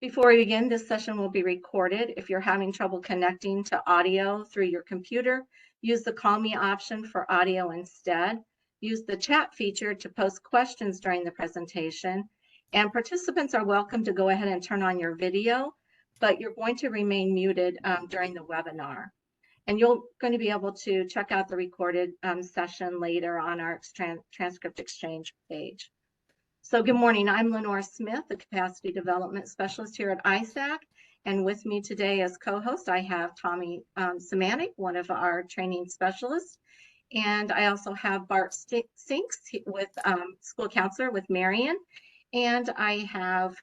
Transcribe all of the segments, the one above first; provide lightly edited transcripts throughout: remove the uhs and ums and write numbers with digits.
Before we begin, this session will be recorded. If you're having trouble connecting to audio through your computer, use the Call Me option for audio instead. Use the chat feature to post questions during the presentation. And participants are welcome to go ahead and turn on your video, but you're going to remain muted during the webinar. And you're going to be able to check out the recorded session later on our Transcript Exchange page. So good morning, I'm Lenore Smith, the Capacity Development Specialist here at ISAC. And with me today as co-host, I have Tommy Samanik, one of our training specialists. And I also have Bart Sinks with school counselor with Marion. And I have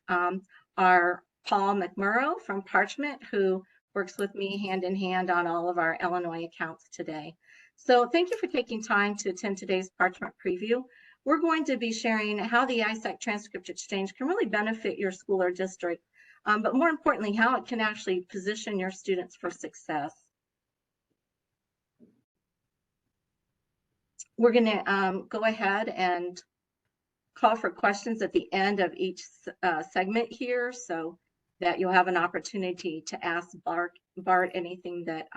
our Paul McMurrow from Parchment, who works with me hand in hand on all of our Illinois accounts today. So thank you for taking time to attend today's Parchment preview. We're going to be sharing how the ISAC Transcript Exchange can really benefit your school or district, but more importantly, how it can actually position your students for success. We're going to go ahead and call for questions at the end of each segment here so that you'll have an opportunity to ask Bart anything that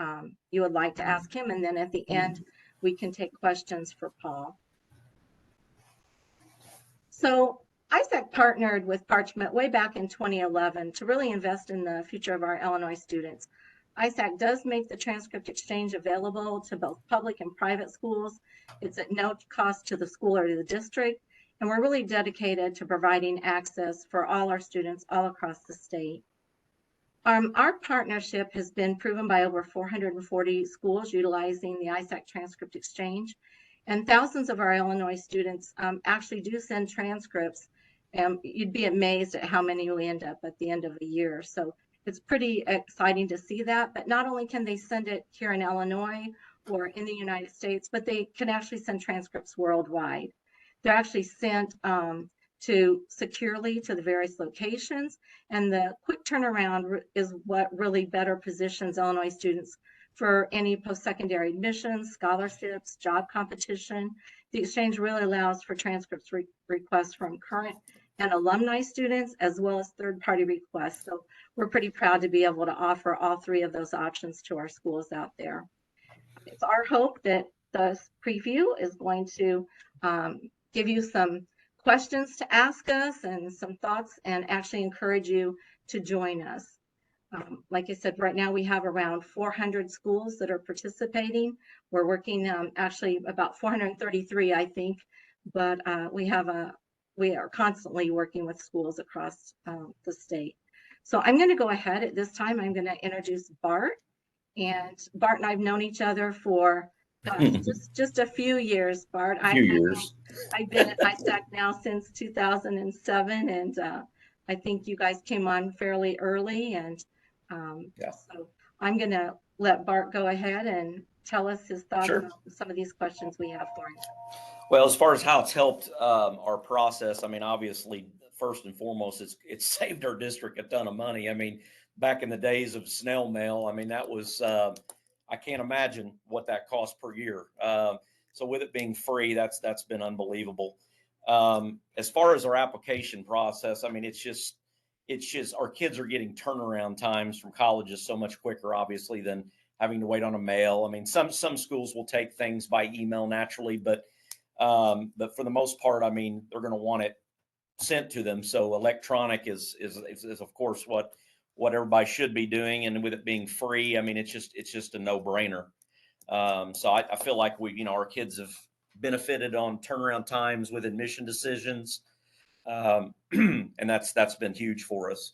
you would like to ask him. And then at the end, we can take questions for Paul. So ISAC partnered with Parchment way back in 2011 to really invest in the future of our Illinois students. ISAC does make the Transcript Exchange available to both public and private schools. It's at no cost to the school or to the district, and we're really dedicated to providing access for all our students all across the state. Our partnership has been proven by over 440 schools utilizing the ISAC Transcript Exchange. And thousands of our Illinois students actually do send transcripts. You'd be amazed at how many we end up at the end of the year. So it's pretty exciting to see that. But not only can they send it here in Illinois or in the United States, but they can actually send transcripts worldwide. They're actually sent securely to the various locations. And the quick turnaround is what really better positions Illinois students for any post-secondary admissions, scholarships, job competition. The exchange really allows for transcripts requests from current and alumni students, as well as third-party requests. So we're pretty proud to be able to offer all three of those options to our schools out there. It's our hope that this preview is going to give you some questions to ask us and some thoughts and actually encourage you to join us. Like I said, right now we have around 400 schools that are participating. We're working actually about 433, I think, but we are constantly working with schools across the state. So I'm going to go ahead at this time. I'm going to introduce Bart, and Bart and I've known each other for just a few years. Bart, I've been at ISAC now since 2007, and I think you guys came on fairly early, and so I'm going to let Bart go ahead and tell us his thoughts on some of these questions we have for him. Well, as far as how it's helped our process, I mean, obviously, first and foremost, it's saved our district a ton of money. I mean, back in the days of snail mail, I mean, that was, I can't imagine what that cost per year. So with it being free, that's been unbelievable. As far as our application process, I mean, it's just our kids are getting turnaround times from colleges so much quicker, obviously, than having to wait on a mail. I mean, some schools will take things by email naturally, but for the most part, I mean, they're going to want it sent to them. So electronic is of course what everybody should be doing, and with it being free, I mean, it's just a no-brainer. So I feel like our kids have benefited on turnaround times with admission decisions. And that's been huge for us.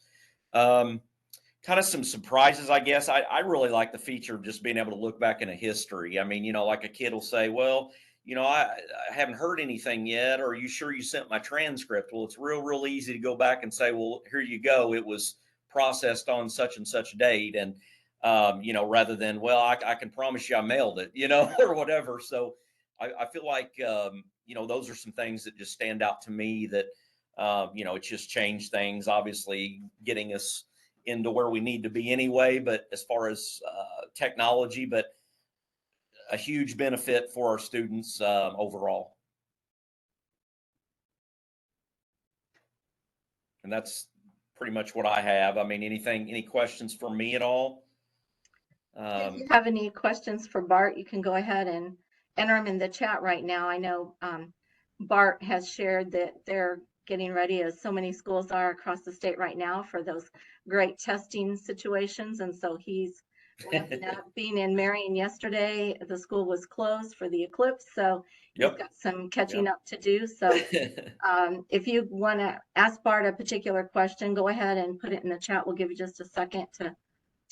Kind of some surprises, I guess. I really like the feature of just being able to look back into history. I mean, like a kid will say, well, I haven't heard anything yet. Or are you sure you sent my transcript? Well, it's real easy to go back and say, well, here you go. It was processed on such and such date. And, rather than, well, I can promise you I mailed it, or whatever. So I feel like, those are some things that just stand out to me that, it's just changed things, obviously getting us into where we need to be anyway, but as far as technology, but a huge benefit for our students overall. And that's pretty much what I have. I mean, any questions for me at all? If you have any questions for Bart, you can go ahead and enter them in the chat right now. I know Bart has shared that they're getting ready, as so many schools are across the state right now, for those great testing situations. And so he's ramping up. Being in Marion yesterday, the school was closed for the eclipse. So he's Yep. got some catching up to do. So if you want to ask Bart a particular question, go ahead and put it in the chat. We'll give you just a second to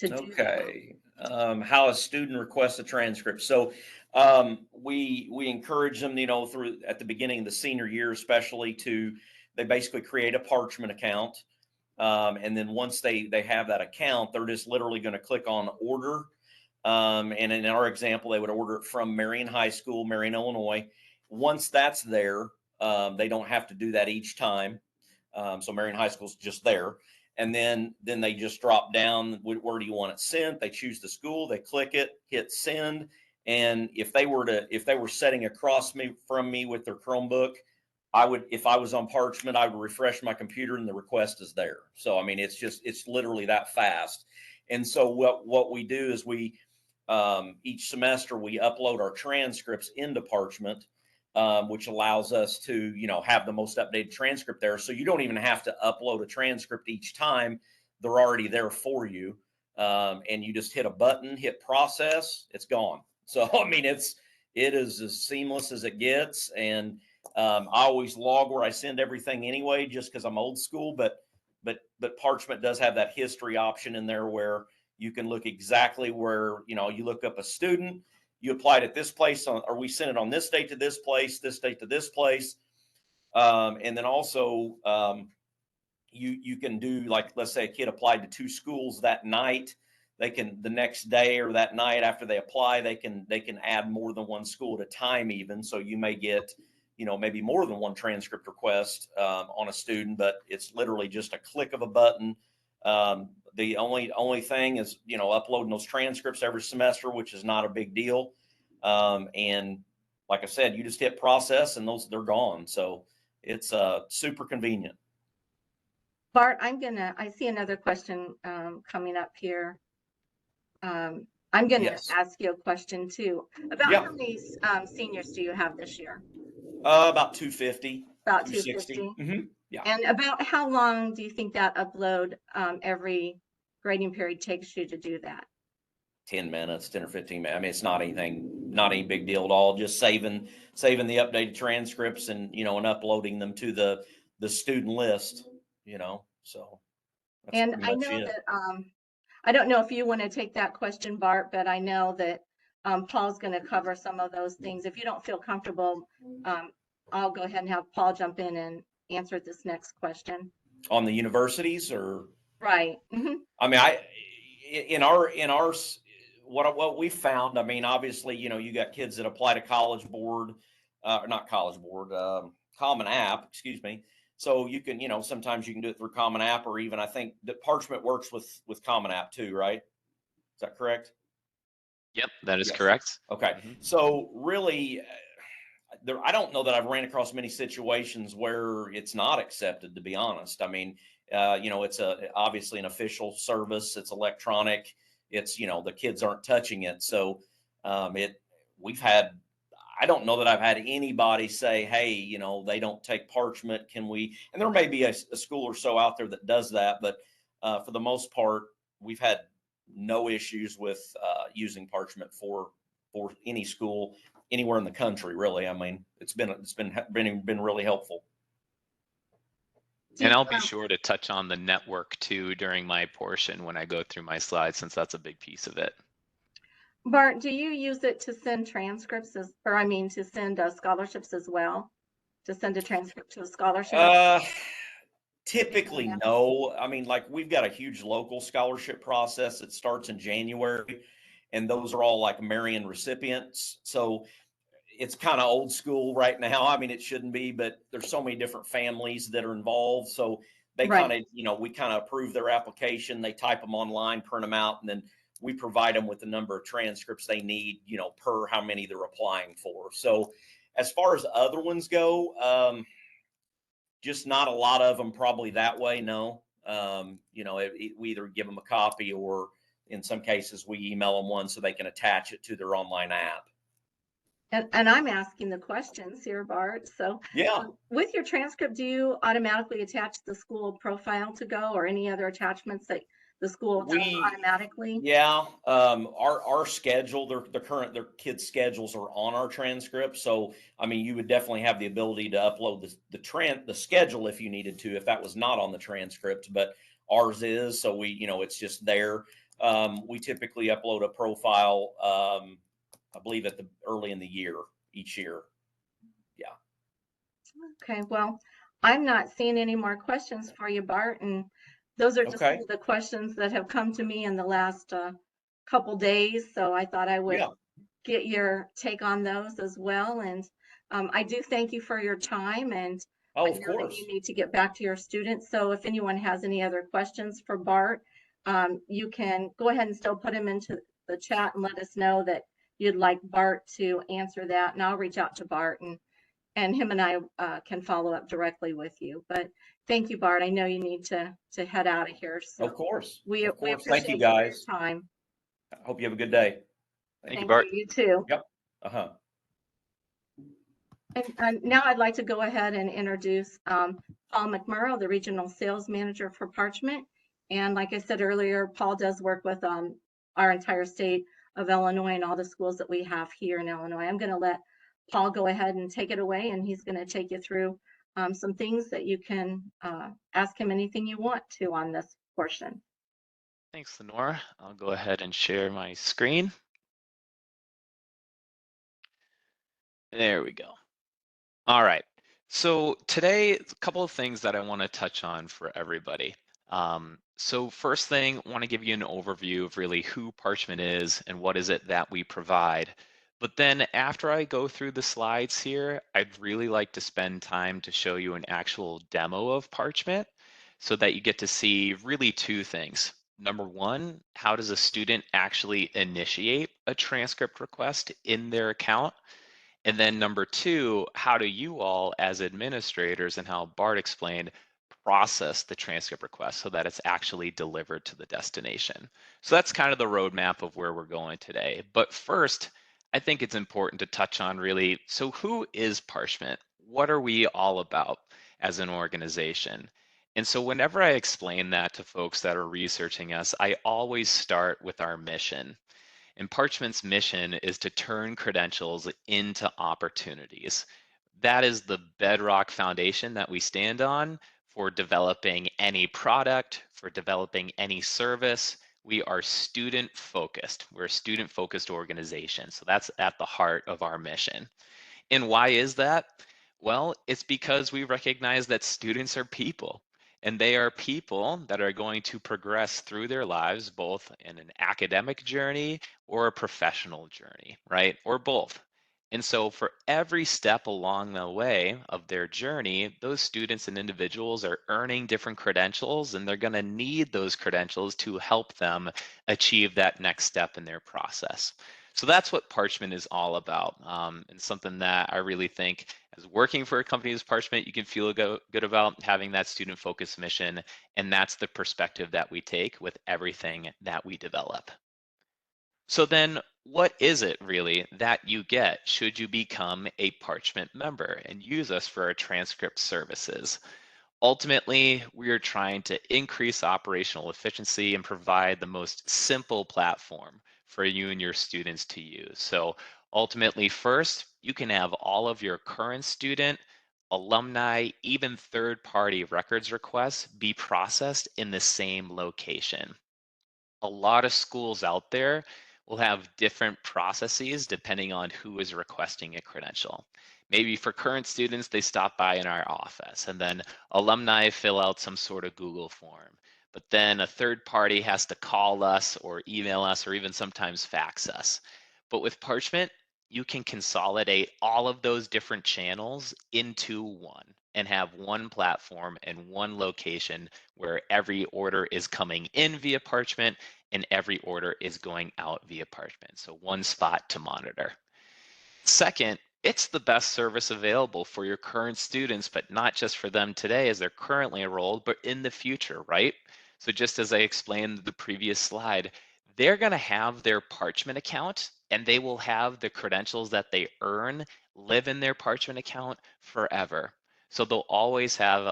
do that. Okay. How a student requests a transcript. So we encourage them, you know, through at the beginning of the senior year, especially they basically create a Parchment account. And then once they have that account, they're just literally going to click on order. And in our example, they would order it from Marion High School, Marion, Illinois. Once that's there, they don't have to do that each time. So Marion High School is just there. And then they just drop down, where do you want it sent? They choose the school, they click it, hit send. And if they were sitting across from me with their Chromebook, if I was on Parchment, I would refresh my computer and the request is there. So, I mean, it's literally that fast. And so what we do is each semester we upload our transcripts into Parchment, which allows us to, you know, have the most updated transcript there. So you don't even have to upload a transcript each time. They're already there for you. And you just hit a button, hit process, it's gone. So, I mean, it is as seamless as it gets. And I always log where I send everything anyway, just because I'm old school, but Parchment does have that history option in there where you can look exactly where, you know, you look up a student, you applied at this place, or we sent it on this date to this place, this date to this place. And then also you can do, like, let's say a kid applied to 2 schools that night. They can, the next day or that night after they apply, they can add more than 1 school at a time even. So you may get, you know, maybe more than 1 transcript request on a student, but it's literally just a click of a button. The only thing is, you know, uploading those transcripts every semester, which is not a big deal. And like I said, you just hit process and they're gone. So it's super convenient. Bart, I see another question coming up here. I'm going to ask you a question too. About how many seniors do you have this year? About 250. About 250. Mm-hmm. Yeah. And about how long do you think that upload every grading period takes you to do that? 10 minutes, 10 or 15 minutes. I mean, it's not any big deal at all. Just saving the updated transcripts and, you know, and uploading them to the student list, you know, so. That's and I know that, I don't know if you want to take that question, Bart, but I know that Paul's going to cover some of those things. If you don't feel comfortable, I'll go ahead and have Paul jump in and answer this next question. On the universities, or? Right. Mm-hmm. I mean, in our what we found, I mean, obviously, you know, you got kids that apply to College Board, not College Board, Common App, excuse me. So you can, you know, sometimes you can do it through Common App, or even I think that Parchment works with Common App too, right? Is that correct? Yep, that is correct. Okay. Mm-hmm. So really, I don't know that I've ran across many situations where it's not accepted, to be honest. I mean, you know, it's obviously an official service. It's electronic. It's, you know, the kids aren't touching it. So I don't know that I've had anybody say, hey, you know, they don't take Parchment. Can we? And there may be a school or so out there that does that. But for the most part, we've had no issues with using Parchment for any school anywhere in the country, really. I mean, it's been really helpful. And I'll be sure to touch on the network too during my portion when I go through my slides, since that's a big piece of it. Bart, do you use it to send transcripts to send scholarships as well? To send a transcript to a scholarship? Typically, no. I mean, like, we've got a huge local scholarship process that starts in January, and those are all like Marion recipients. So it's kind of old school right now. I mean, it shouldn't be, but there's so many different families that are involved. So they kind of, you know, we kind of approve their application. They type them online, print them out, and then we provide them with the number of transcripts they need, you know, per how many they're applying for. So as far as other ones go, just not a lot of them probably that way. No. You know, we either give them a copy or in some cases we email them one so they can attach it to their online app. And I'm asking the questions here, Bart. So Yeah. with your transcript, do you automatically attach the school profile to go or any other attachments that the school does automatically? Yeah, our schedule, their kids' schedules are on our transcript. So, I mean, you would definitely have the ability to upload the schedule if you needed to, if that was not on the transcript, but ours is, so you know, it's just there. We typically upload a profile, I believe at the early in the year, each year. Yeah. Okay, well, I'm not seeing any more questions for you, Bart, and those are just some Okay. of the questions that have come to me in the last couple days. So I thought I would Yeah. get your take on those as well. And I do thank you for your time, and Oh, I of know that you course. need to get back to your students. So if anyone has any other questions for Bart, you can go ahead and still put them into the chat and let us know that you'd like Bart to answer that, and I'll reach out to Bart and him and I can follow up directly with you. But thank you, Bart. I know you need to head out of here, so Of course. we Of course. Thank you, appreciate you for guys. your time. I hope you have a good day. Thank you, Thank you. Bart. You too. Yep. Uh-huh. And now I'd like to go ahead and introduce Paul McMurrow, the Regional Sales Manager for Parchment. And like I said earlier, Paul does work with our entire state of Illinois and all the schools that we have here in Illinois. I'm going to let Paul go ahead and take it away, and he's going to take you through some things that you can ask him anything you want to on this portion. Thanks, Lenore. I'll go ahead and share my screen. There we go. All right. So today, a couple of things that I want to touch on for everybody. So first thing, I want to give you an overview of really who Parchment is and what is it that we provide. But then after I go through the slides here, I'd really like to spend time to show you an actual demo of Parchment so that you get to see really two things. Number one, how does a student actually initiate a transcript request in their account? And then number two, how do you all as administrators and how Bart explained process the transcript request so that it's actually delivered to the destination? So that's kind of the roadmap of where we're going today. But first, I think it's important to touch on really, so who is Parchment? What are we all about as an organization? And so whenever I explain that to folks that are researching us, I always start with our mission. And Parchment's mission is to turn credentials into opportunities. That is the bedrock foundation that we stand on for developing any product, for developing any service. We are student focused. We're a student focused organization. So that's at the heart of our mission. And why is that? Well, it's because we recognize that students are people, and they are people that are going to progress through their lives, both in an academic journey or a professional journey, right? Or both. And so for every step along the way of their journey, those students and individuals are earning different credentials, and they're going to need those credentials to help them achieve that next step in their process. So that's what Parchment is all about, and something that I really think as working for a company as Parchment, you can feel good about having that student-focused mission, and that's the perspective that we take with everything that we develop. So then what is it really that you get should you become a Parchment member and use us for our transcript services? Ultimately, we are trying to increase operational efficiency and provide the most simple platform for you and your students to use. So ultimately, first, you can have all of your current student, alumni, even third-party records requests be processed in the same location. A lot of schools out there will have different processes depending on who is requesting a credential. Maybe for current students, they stop by in our office, and then alumni fill out some sort of Google form. But then a third party has to call us or email us or even sometimes fax us. But with Parchment, you can consolidate all of those different channels into one and have one platform and one location where every order is coming in via Parchment and every order is going out via Parchment. So one spot to monitor. Second, It's the best service available for your current students, but not just for them today as they're currently enrolled, but in the future, right? So just as I explained in the previous slide, they're going to have their Parchment account and they will have the credentials that they earn live in their Parchment account forever. So they'll always have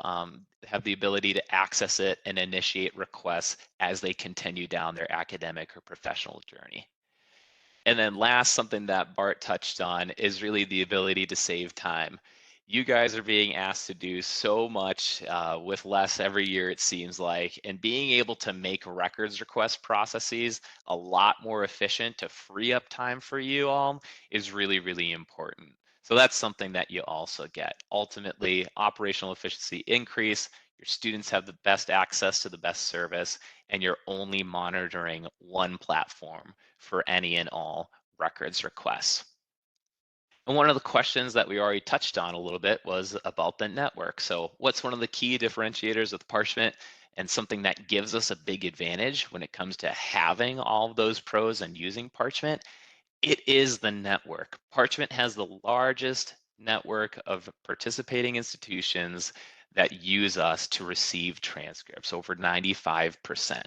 the ability to access it and initiate requests as they continue down their academic or professional journey. And then last, something that Bart touched on is really the ability to save time. You guys are being asked to do so much with less every year, it seems like, and being able to make records request processes a lot more efficient to free up time for you all is really, really important. So that's something that you also get. Ultimately, operational efficiency increase, your students have the best access to the best service, and you're only monitoring one platform for any and all records requests. And one of the questions that we already touched on a little bit was about the network. So what's one of the key differentiators with Parchment and something that gives us a big advantage when it comes to having all of those pros and using Parchment? It is the network. Parchment has the largest network of participating institutions that use us to receive transcripts, over 95%.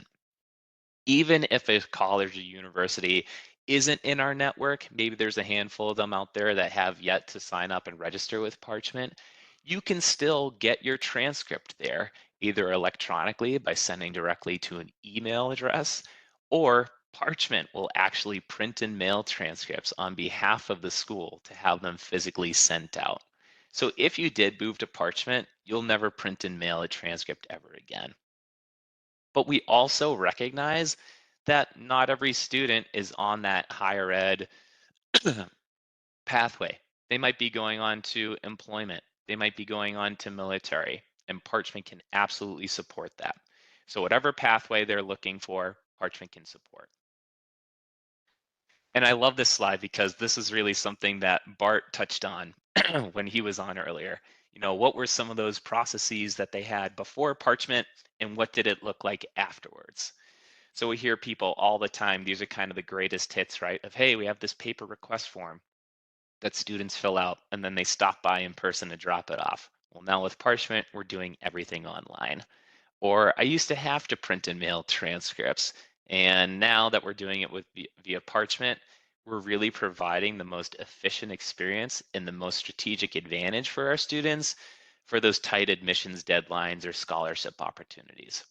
Even if a college or university isn't in our network, maybe there's a handful of them out there that have yet to sign up and register with Parchment, you can still get your transcript there, either electronically by sending directly to an email address, or Parchment will actually print and mail transcripts on behalf of the school to have them physically sent out. So if you did move to Parchment, you'll never print and mail a transcript ever again. But we also recognize that not every student is on that higher ed pathway. They might be going on to employment. They might be going on to military, and Parchment can absolutely support that. So whatever pathway they're looking for, Parchment can support. And I love this slide because this is really something that Bart touched on when he was on earlier. You know, what were some of those processes that they had before Parchment and what did it look like afterwards? So we hear people all the time, these are kind of the greatest hits, right? Of, hey, we have this paper request form that students fill out and then they stop by in person to drop it off. Well, now with Parchment, we're doing everything online. Or I used to have to print and mail transcripts. And now that we're doing it with via Parchment, we're really providing the most efficient experience and the most strategic advantage for our students for those tight admissions deadlines or scholarship opportunities.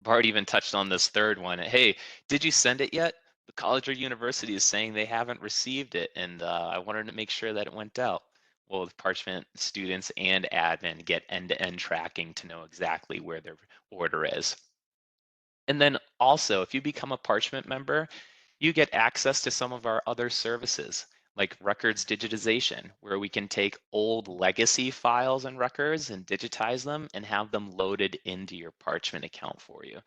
Bart even touched on this third one. Hey, did you send it yet? The college or university is saying they haven't received it, and I wanted to make sure that it went out. Well, with Parchment, students and admin get end-to-end tracking to know exactly where their order is. And then also, if you become a Parchment member, you get access to some of our other services, like records digitization, where we can take old legacy files and records and digitize them and have them loaded into your Parchment account for you.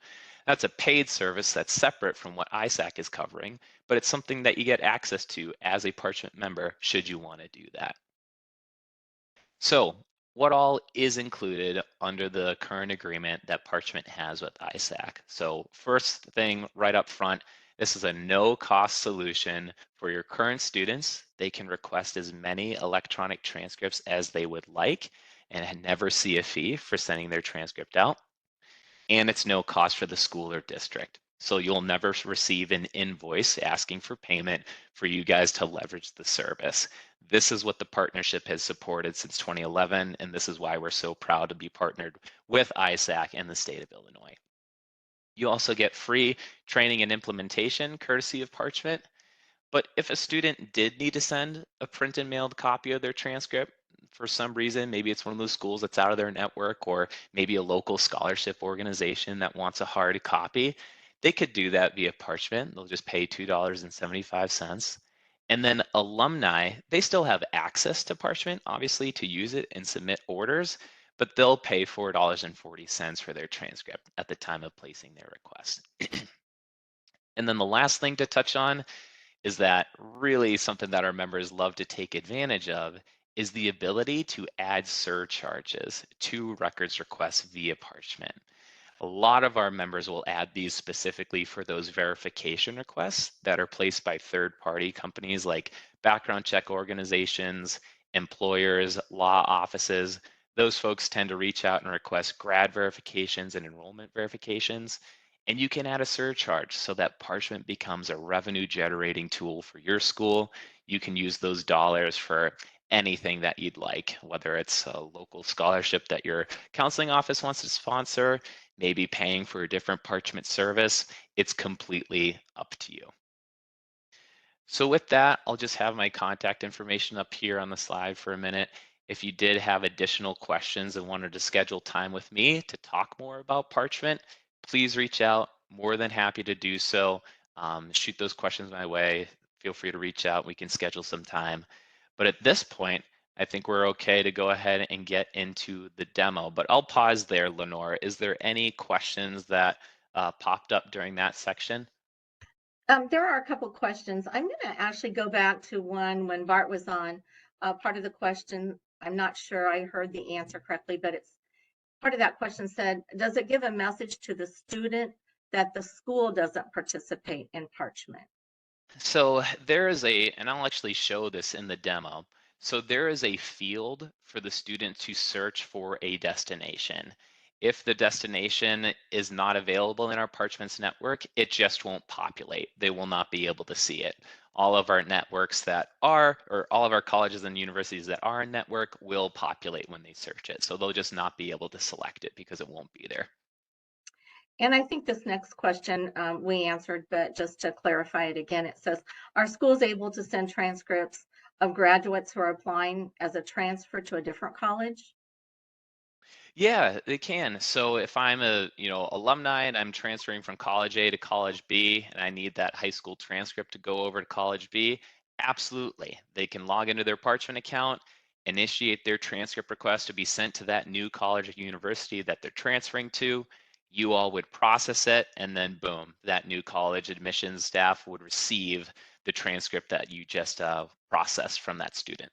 That's a paid service that's separate from what ISAC is covering, but it's something that you get access to as a Parchment member should you want to do that. So what all is included under the current agreement that Parchment has with ISAC? So first thing right up front, this is a no-cost solution for your current students. They can request as many electronic transcripts as they would like and never see a fee for sending their transcript out. And it's no cost for the school or district. So you'll never receive an invoice asking for payment for you guys to leverage the service. This is what the partnership has supported since 2011, and this is why we're so proud to be partnered with ISAC and the state of Illinois. You also get free training and implementation courtesy of Parchment. But if a student did need to send a print and mailed copy of their transcript for some reason, maybe it's one of those schools that's out of their network, or maybe a local scholarship organization that wants a hard copy, they could do that via Parchment. They'll just pay $2.75. And then alumni, they still have access to Parchment, obviously, to use it and submit orders, but they'll pay $4.40 for their transcript at the time of placing their request. And then the last thing to touch on is that really something that our members love to take advantage of is the ability to add surcharges to records requests via Parchment. A lot of our members will add these specifically for those verification requests that are placed by third-party companies like background check organizations, employers, law offices. Those folks tend to reach out and request grad verifications and enrollment verifications. And you can add a surcharge so that Parchment becomes a revenue generating tool for your school. You can use those dollars for anything that you'd like, whether it's a local scholarship that your counseling office wants to sponsor, maybe paying for a different Parchment service. It's completely up to you. So with that, I'll just have my contact information up here on the slide for a minute. If you did have additional questions and wanted to schedule time with me to talk more about Parchment, please reach out. More than happy to do so. Shoot those questions my way. Feel free to reach out. We can schedule some time. But at this point, I think we're okay to go ahead and get into the demo. But I'll pause there, Lenore. Is there any questions that popped up during that section? There are a couple questions. I'm going to actually go back to one when Bart was on. Part of the question, I'm not sure I heard the answer correctly, but it's part of that question said, does it give a message to the student that the school doesn't participate in Parchment? So there is and I'll actually show this in the demo. So there is a field for the student to search for a destination. If the destination is not available in our Parchments network, it just won't populate. They will not be able to see it. All of our networks that are, or all of our colleges and universities that are in network will populate when they search it. So they'll just not be able to select it because it won't be there. And I think this next question we answered, but just to clarify it again, it says, are schools able to send transcripts of graduates who are applying as a transfer to a different college? Yeah, they can. So if I'm a, alumni and I'm transferring from college A to college B and I need that high school transcript to go over to college B, absolutely. They can log into their Parchment account, initiate their transcript request to be sent to that new college or university that they're transferring to. You all would process it, and then boom, that new college admissions staff would receive the transcript that you just processed from that student.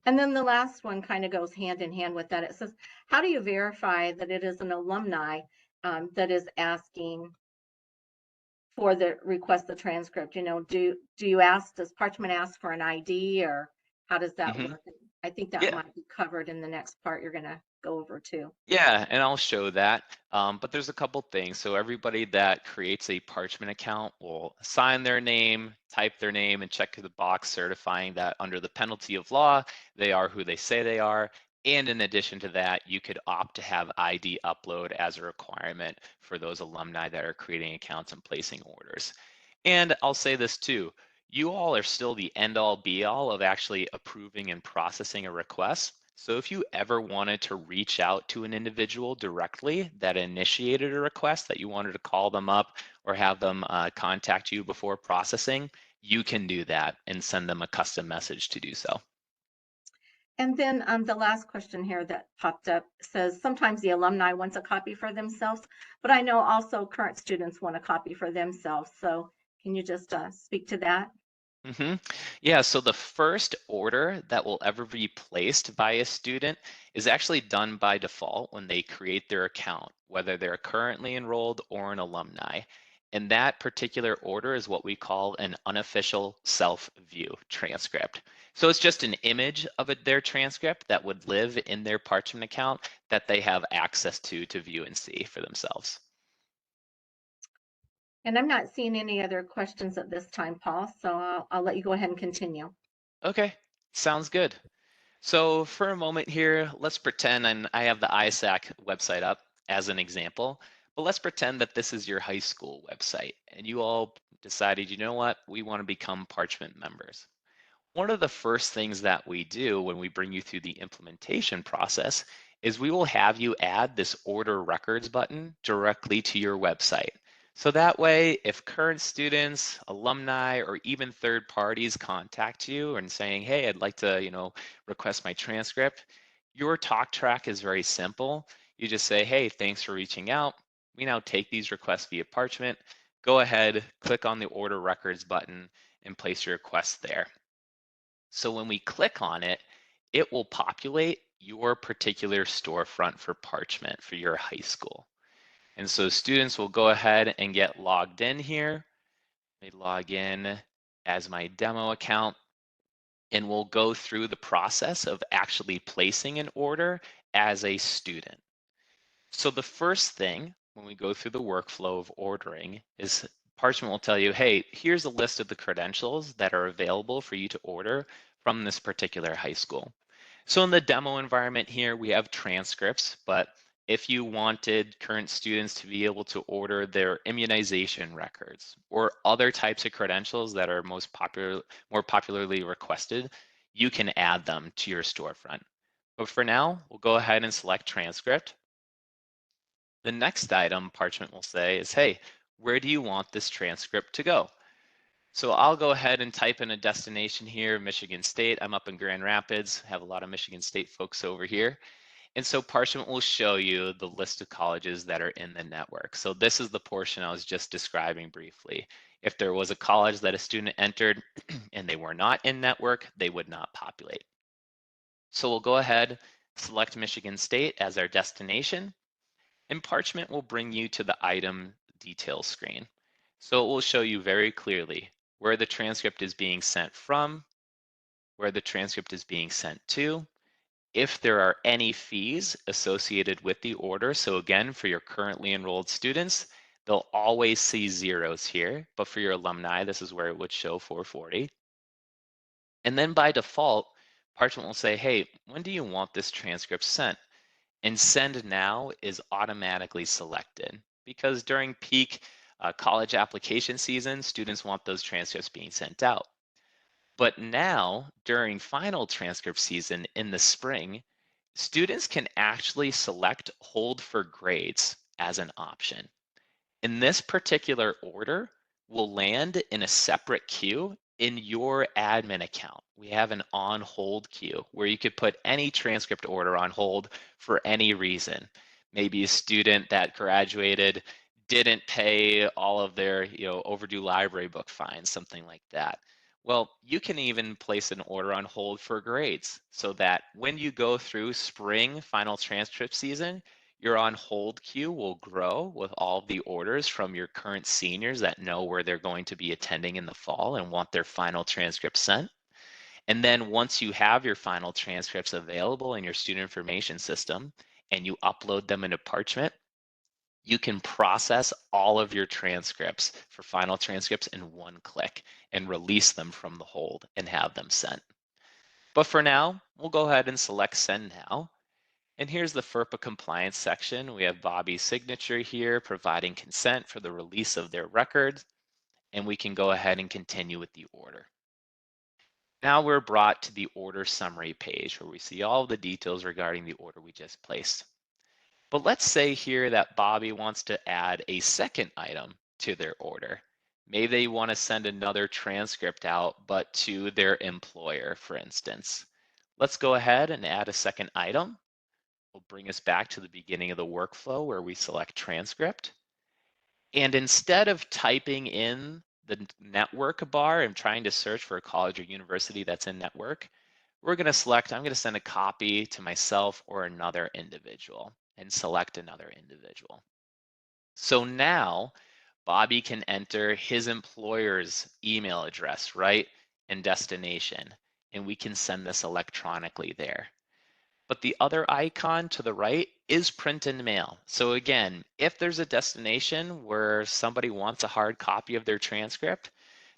And then the last one kind of goes hand in hand with that. It says, how do you verify that it is an alumni that is asking for the request the transcript? Do you ask, does Parchment ask for an ID, or how does that hmm work? I think that Yeah. might be covered in the next part you're going to go over too. Yeah, and I'll show that. But there's a couple things. So everybody that creates a Parchment account will sign their name, type their name, and check the box certifying that under the penalty of law, they are who they say they are. And in addition to that, you could opt to have ID upload as a requirement for those alumni that are creating accounts and placing orders. And I'll say this too, you all are still the end all be all of actually approving and processing a request. So if you ever wanted to reach out to an individual directly that initiated a request that you wanted to call them up or have them contact you before processing, you can do that and send them a custom message to do so. And then the last question here that popped up says, sometimes the alumni wants a copy for themselves, but I know also current students want a copy for themselves. So can you just speak to that? Yeah, so the first order that will ever be placed by a student is actually done by default when they create their account, whether they're currently enrolled or an alumni. And that particular order is what we call an unofficial self-view transcript. So it's just an image of their transcript that would live in their Parchment account that they have access to view and see for themselves. And I'm not seeing any other questions at this time, Paul, so I'll let you go ahead and continue. Okay, sounds good. So for a moment here, let's pretend, and I have the ISAC website up as an example, but let's pretend that this is your high school website and you all decided, you know what, we want to become Parchment members. One of the first things that we do when we bring you through the implementation process is we will have you add this order records button directly to your website. So that way, if current students, alumni, or even third parties contact you and saying, hey, I'd like to, request my transcript, your talk track is very simple. You just say, hey, thanks for reaching out. We now take these requests via Parchment. Go ahead, click on the order records button and place your request there. So when we click on it, it will populate your particular storefront for Parchment for your high school. And so students will go ahead and get logged in here. They log in as my demo account. and we'll go through the process of actually placing an order as a student. So the first thing when we go through the workflow of ordering is Parchment will tell you, hey, here's a list of the credentials that are available for you to order from this particular high school. So in the demo environment here, we have transcripts, but if you wanted current students to be able to order their immunization records or other types of credentials that are more popularly requested, you can add them to your storefront. But for now, we'll go ahead and select transcript. The next item Parchment will say is, hey, where do you want this transcript to go? So I'll go ahead and type in a destination here, Michigan State. I'm up in Grand Rapids, have a lot of Michigan State folks over here. And so Parchment will show you the list of colleges that are in the network. So this is the portion I was just describing briefly. If there was a college that a student entered and they were not in network, they would not populate. So we'll go ahead, select Michigan State as our destination, and Parchment will bring you to the item details screen. So it will show you very clearly where the transcript is being sent from, where the transcript is being sent to, if there are any fees associated with the order. So again, for your currently enrolled students, they'll always see zeros here, but for your alumni, this is where it would show 440. And then by default, Parchment will say, hey, when do you want this transcript sent? And send now is automatically selected because during peak college application season, students want those transcripts being sent out. But now during final transcript season in the spring, students can actually select hold for grades as an option. In this particular order will land in a separate queue in your admin account. We have an on hold queue where you could put any transcript order on hold for any reason. Maybe a student that graduated didn't pay all of their overdue library book fines, something like that. Well, you can even place an order on hold for grades so that when you go through spring final transcript season, your on hold queue will grow with all of the orders from your current seniors that know where they're going to be attending in the fall and want their final transcript sent. And then once you have your final transcripts available in your student information system and you upload them into Parchment, you can process all of your transcripts for final transcripts in one click and release them from the hold and have them sent. But for now, we'll go ahead and select Send Now. And here's the FERPA compliance section. We have Bobby's signature here providing consent for the release of their records, and we can go ahead and continue with the order. Now we're brought to the order summary page where we see all the details regarding the order we just placed. But let's say here that Bobby wants to add a second item to their order. Maybe they want to send another transcript out, but to their employer, for instance. Let's go ahead and add a second item. Will bring us back to the beginning of the workflow where we select transcript. And instead of typing in the network bar and trying to search for a college or university that's in network, we're going to select, I'm going to send a copy to myself or another individual and select another individual. So now Bobby can enter his employer's email address, right, and destination, and we can send this electronically there. But the other icon to the right is print and mail. So again, if there's a destination where somebody wants a hard copy of their transcript,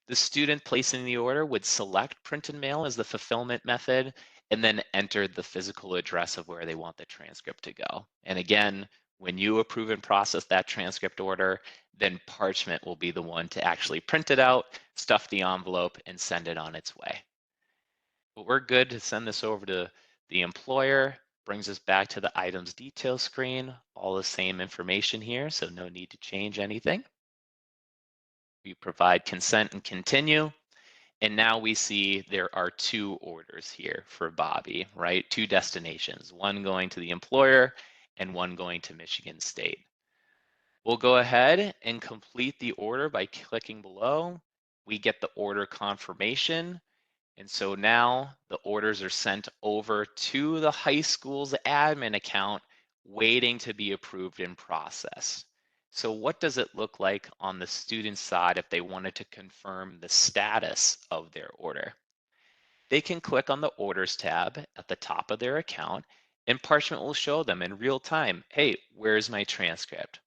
the student placing the order would select print and mail as the fulfillment method and then enter the physical address of where they want the transcript to go. And again, when you approve and process that transcript order, then Parchment will be the one to actually print it out, stuff the envelope, and send it on its way. But we're good to send this over to the employer, brings us back to the items detail screen, all the same information here, so no need to change anything. We provide consent and continue. And now we see there are two orders here for Bobby, right? Two destinations, one going to the employer and one going to Michigan State. We'll go ahead and complete the order by clicking below. We get the order confirmation. And so now the orders are sent over to the high school's admin account, waiting to be approved and processed. So what does it look like on the student side if they wanted to confirm the status of their order? they can click on the Orders tab at the top of their account, and Parchment will show them in real time, hey, where's my transcript?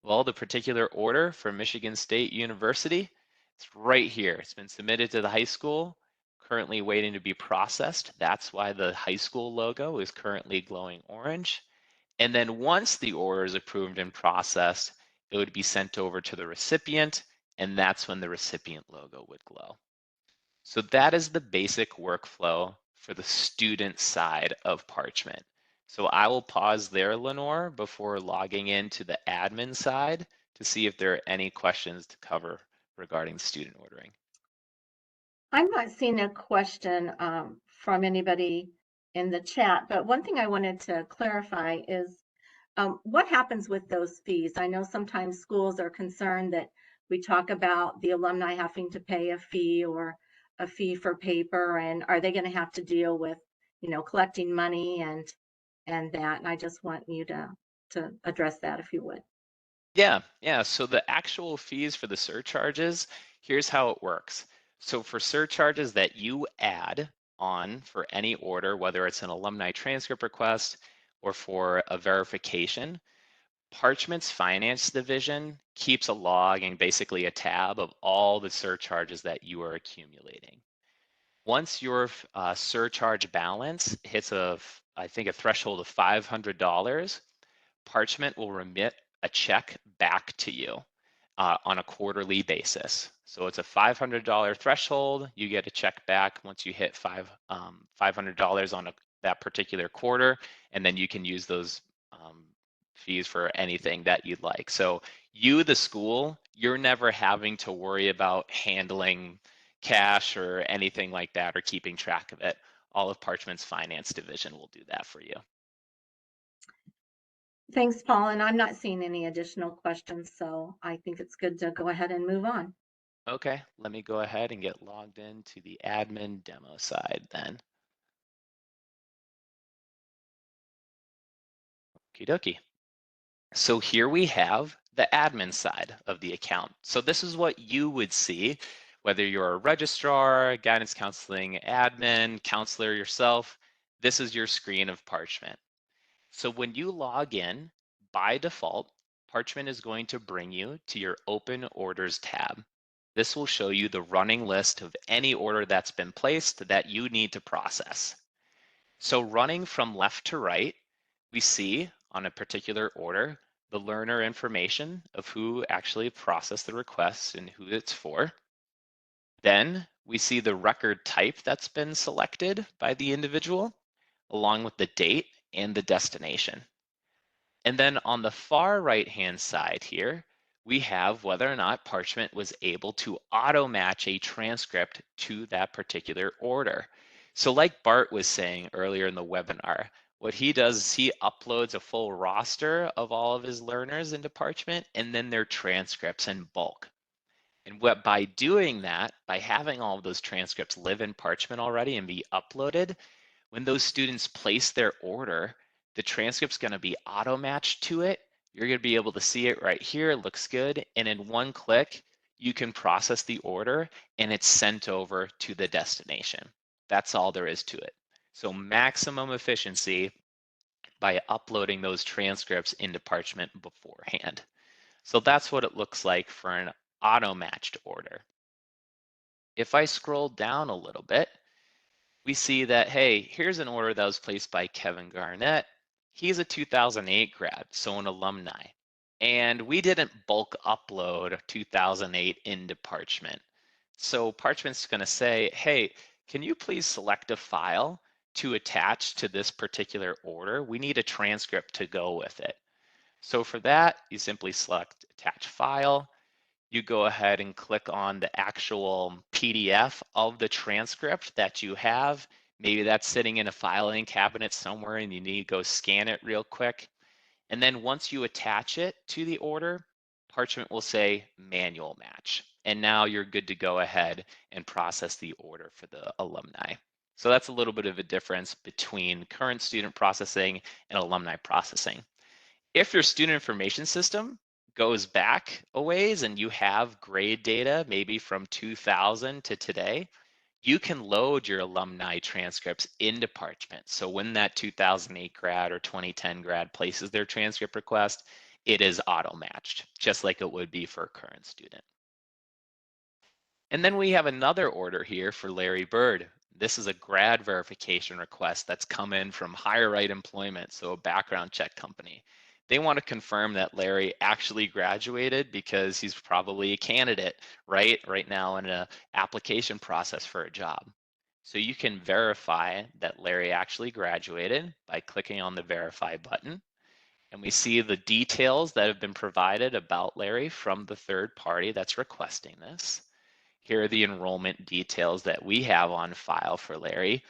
Well, the particular order for Michigan State University, it's right here. It's been submitted to the high school, currently waiting to be processed. That's why the high school logo is currently glowing orange. And then once the order is approved and processed, it would be sent over to the recipient, and that's when the recipient logo would glow. So that is the basic workflow for the student side of Parchment. So I will pause there, Lenore, before logging into the admin side to see if there are any questions to cover regarding student ordering. I'm not seeing a question from anybody in the chat, but one thing I wanted to clarify is what happens with those fees? I know sometimes schools are concerned that we talk about the alumni having to pay a fee or a fee for paper, and are they going to have to deal with, collecting money and that? And I just want you to address that if you would. Yeah. So the actual fees for the surcharges, here's how it works. So for surcharges that you add on for any order, whether it's an alumni transcript request or for a verification, Parchment's finance division keeps a log and basically a tab of all the surcharges that you are accumulating. Once your surcharge balance hits I think a threshold of $500, Parchment will remit a check back to you on a quarterly basis. So it's a $500 threshold. You get a check back once you hit $500 on that particular quarter, and then you can use those fees for anything that you'd like. So you, the school, you're never having to worry about handling cash or anything like that or keeping track of it. All of Parchment's finance division will do that for you. Thanks, Paul. And I'm not seeing any additional questions, so I think it's good to go ahead and move on. Okay, let me go ahead and get logged into the admin demo side then. Okie dokie. So here we have the admin side of the account. So this is what you would see, whether you're a registrar, guidance counseling admin, counselor yourself, this is your screen of Parchment. So when you log in, by default, Parchment is going to bring you to your Open Orders tab. This will show you the running list of any order that's been placed that you need to process. So running from left to right, we see on a particular order, the learner information of who actually processed the request and who it's for. Then we see the record type that's been selected by the individual, along with the date and the destination. And then on the far right-hand side here, we have whether or not Parchment was able to auto-match a transcript to that particular order. So like Bart was saying earlier in the webinar, what he does is he uploads a full roster of all of his learners into Parchment and then their transcripts in bulk. And by doing that, by having all of those transcripts live in Parchment already and be uploaded, when those students place their order, the transcript's going to be auto matched to it. You're going to be able to see it right here. It looks good. And in one click, you can process the order and it's sent over to the destination. That's all there is to it. So maximum efficiency by uploading those transcripts into Parchment beforehand. So that's what it looks like for an auto matched order. If I scroll down a little bit, we see that, hey, here's an order that was placed by Kevin Garnett. He's a 2008 grad, so an alumni. And we didn't bulk upload 2008 into Parchment. So Parchment's going to say, hey, can you please select a file to attach to this particular order? We need a transcript to go with it. So for that, you simply select attach file. You go ahead and click on the actual PDF of the transcript that you have. Maybe that's sitting in a filing cabinet somewhere and you need to go scan it real quick. And then once you attach it to the order, Parchment will say manual match. And now you're good to go ahead and process the order for the alumni. So that's a little bit of a difference between current student processing and alumni processing. If your student information system goes back a ways and you have grade data, maybe from 2000 to today, you can load your alumni transcripts into Parchment. So when that 2008 grad or 2010 grad places their transcript request, it is auto-matched, just like it would be for a current student. And then we have another order here for Larry Bird. This is a grad verification request that's come in from Higher Right Employment, so a background check company. They want to confirm that Larry actually graduated because he's probably a candidate, right now in an application process for a job. So you can verify that Larry actually graduated by clicking on the verify button. And we see the details that have been provided about Larry from the third party that's requesting this. Here are the enrollment details that we have on file for Larry.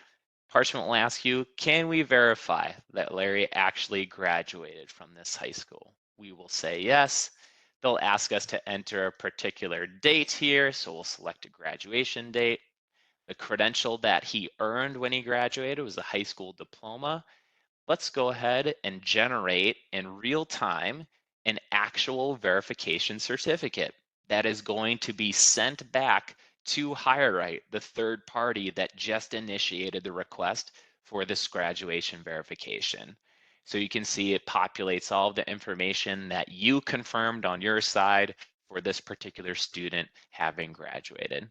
Parchment will ask you, can we verify that Larry actually graduated from this high school? We will say yes. They'll ask us to enter a particular date here, so we'll select a graduation date. The credential that he earned when he graduated was a high school diploma. Let's go ahead and generate in real time an actual verification certificate that is going to be sent back to HireRight, the third party that just initiated the request for this graduation verification. So you can see it populates all of the information that you confirmed on your side for this particular student having graduated.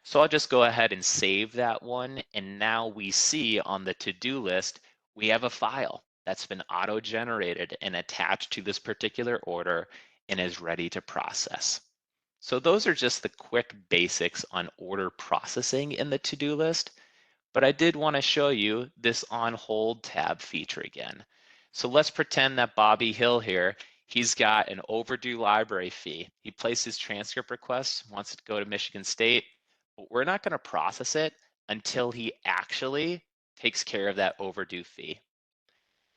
So I'll just go ahead and save that one. And now we see on the to-do list, we have a file that's been auto-generated and attached to this particular order and is ready to process. So those are just the quick basics on order processing in the to-do list, but I did want to show you this on hold tab feature again. So let's pretend that Bobby Hill here, he's got an overdue library fee. He placed his transcript request, wants it to go to Michigan State, but we're not going to process it until he actually takes care of that overdue fee.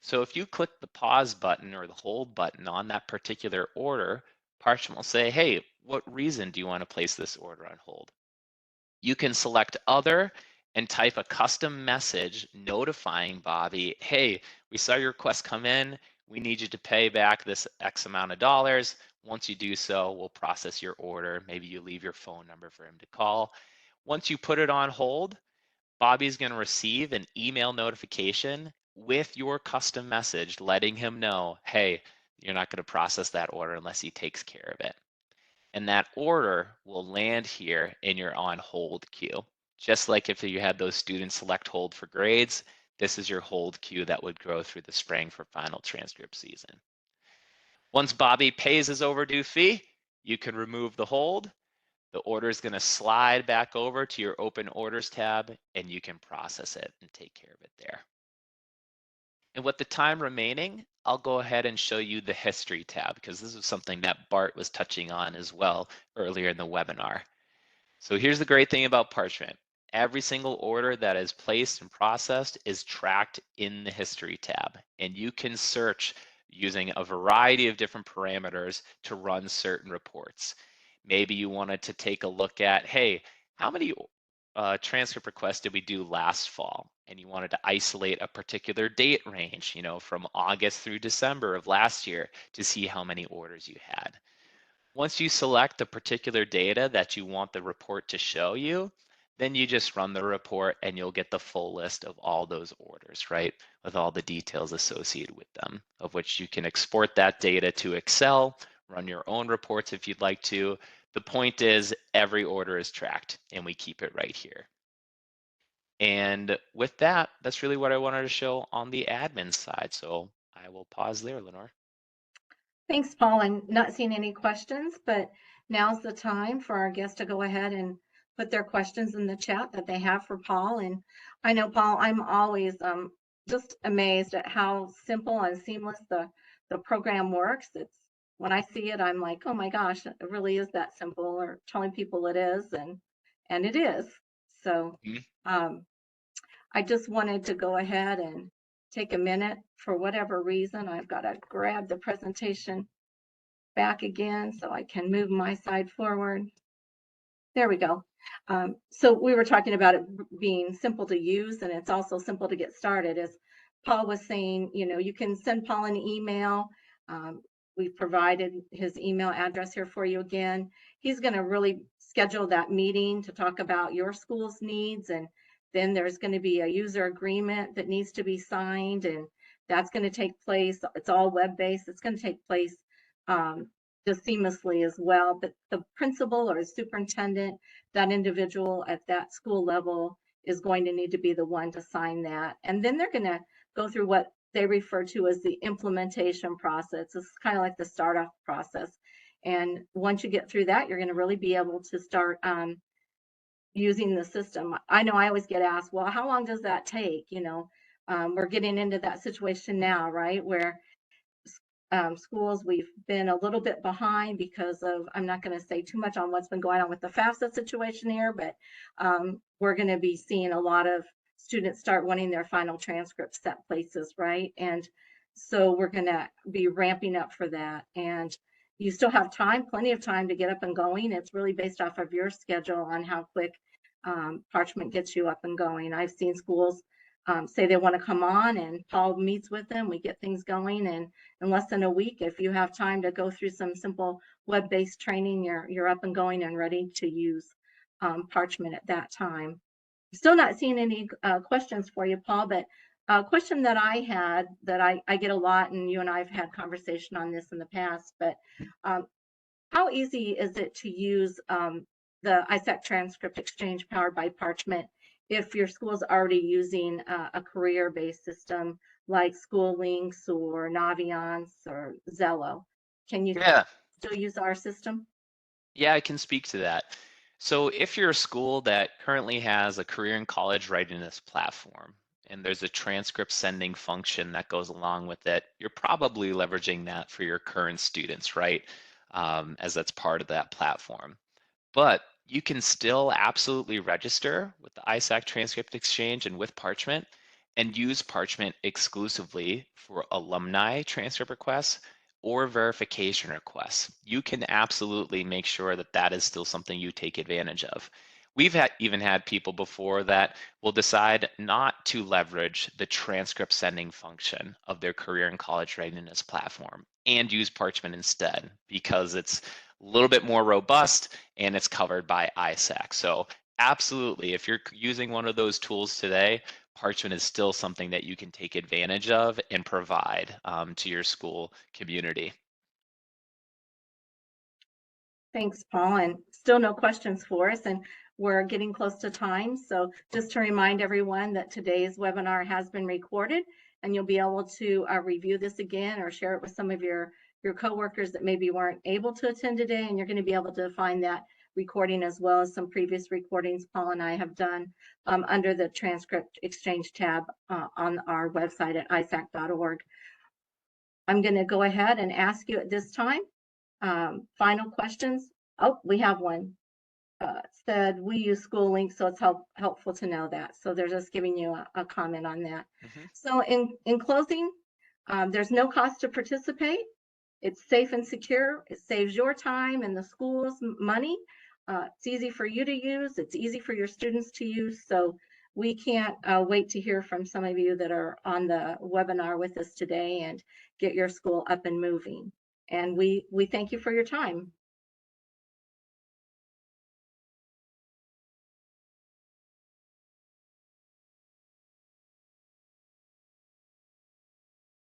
So if you click the pause button or the hold button on that particular order, Parchment will say, hey, what reason do you want to place this order on hold? You can select other and type a custom message notifying Bobby, hey, we saw your request come in. We need you to pay back this X amount of dollars. Once you do so, we'll process your order. Maybe you leave your phone number for him to call. Once you put it on hold, Bobby's going to receive an email notification with your custom message letting him know, hey, you're not going to process that order unless he takes care of it. And that order will land here in your on hold queue. Just like if you had those students select hold for grades, this is your hold queue that would go through the spring for final transcript season. Once Bobby pays his overdue fee, you can remove the hold. The order is going to slide back over to your open orders tab and you can process it and take care of it there. And with the time remaining, I'll go ahead and show you the history tab because this is something that Bart was touching on as well earlier in the webinar. So here's the great thing about Parchment. Every single order that is placed and processed is tracked in the history tab, and you can search using a variety of different parameters to run certain reports. Maybe you wanted to take a look at, hey, how many transcript requests did we do last fall? And you wanted to isolate a particular date range, you know, from August through December of last year to see how many orders you had. Once you select the particular data that you want the report to show you, then you just run the report and you'll get the full list of all those orders, right? With all the details associated with them, of which you can export that data to Excel, run your own reports if you'd like to. The point is every order is tracked and we keep it right here. And with that, that's really what I wanted to show on the admin side. So I will pause there, Lenore. Thanks, Paul. I'm not seeing any questions, but now's the time for our guests to go ahead and put their questions in the chat that they have for Paul. And I know, Paul, I'm always just amazed at how simple and seamless the program works. It's when I see it, I'm like, oh my gosh, it really is that simple, or telling people it is, and it is. So I just wanted to go ahead and take a minute. For whatever reason, I've got to grab the presentation back again so I can move my side forward. There we go. So we were talking about it being simple to use, and it's also simple to get started. As Paul was saying, you know, you can send Paul an email. we've provided his email address here for you again. He's going to really schedule that meeting to talk about your school's needs, and then there's going to be a user agreement that needs to be signed, and that's going to take place. It's all web-based. It's going to take place just seamlessly as well. But the principal or the superintendent, that individual at that school level, is going to need to be the one to sign that. And then they're going to go through what they refer to as the implementation process. It's kind of like the startup process. And once you get through that, you're going to really be able to start using the system. I know I always get asked, well, how long does that take? You know, we're getting into that situation now, right? Where schools, we've been a little bit behind because of, I'm not going to say too much on what's been going on with the FAFSA situation here, but we're going to be seeing a lot of students start wanting their final transcripts set places, right? And so we're going to be ramping up for that. And you still have time, plenty of time to get up and going. It's really based off of your schedule on how quick Parchment gets you up and going. I've seen schools say they want to come on, and Paul meets with them. We get things going, and in less than a week, if you have time to go through some simple web-based training, you're up and going and ready to use Parchment at that time. Still not seeing any questions for you, Paul, but a question that I had that I get a lot, and you and I have had conversation on this in the past, but how easy is it to use the ISAC Transcript Exchange powered by Parchment if your school's already using a career-based system like School Links or Naviance or Zello? Can you still use our system? Yeah, I can speak to that. So if you're a school that currently has a career and college readiness platform, and there's a transcript sending function that goes along with it, you're probably leveraging that for your current students, right? As that's part of that platform. But you can still absolutely register with the ISAC Transcript Exchange and with Parchment and use Parchment exclusively for alumni transcript requests or verification requests. You can absolutely make sure that that is still something you take advantage of. We've even had people before that will decide not to leverage the transcript sending function of their career and college readiness platform and use Parchment instead because it's a little bit more robust and it's covered by ISAC. So absolutely, if you're using one of those tools today, Parchment is still something that you can take advantage of and provide to your school community. Thanks, Paul, and still no questions for us, and we're getting close to time. So just to remind everyone that today's webinar has been recorded, and you'll be able to review this again or share it with some of your coworkers that maybe weren't able to attend today, and you're going to be able to find that recording as well as some previous recordings Paul and I have done under the Transcript Exchange tab on our website at isac.org. I'm going to go ahead and ask you at this time, final questions. Oh, we have one. Said we use School Links, so it's helpful to know that. So they're just giving you a comment on that. So in closing, there's no cost to participate. It's safe and secure. It saves your time and the school's money. It's easy for you to use. It's easy for your students to use. So we can't wait to hear from some of you that are on the webinar with us today and get your school up and moving. And we thank you for your time.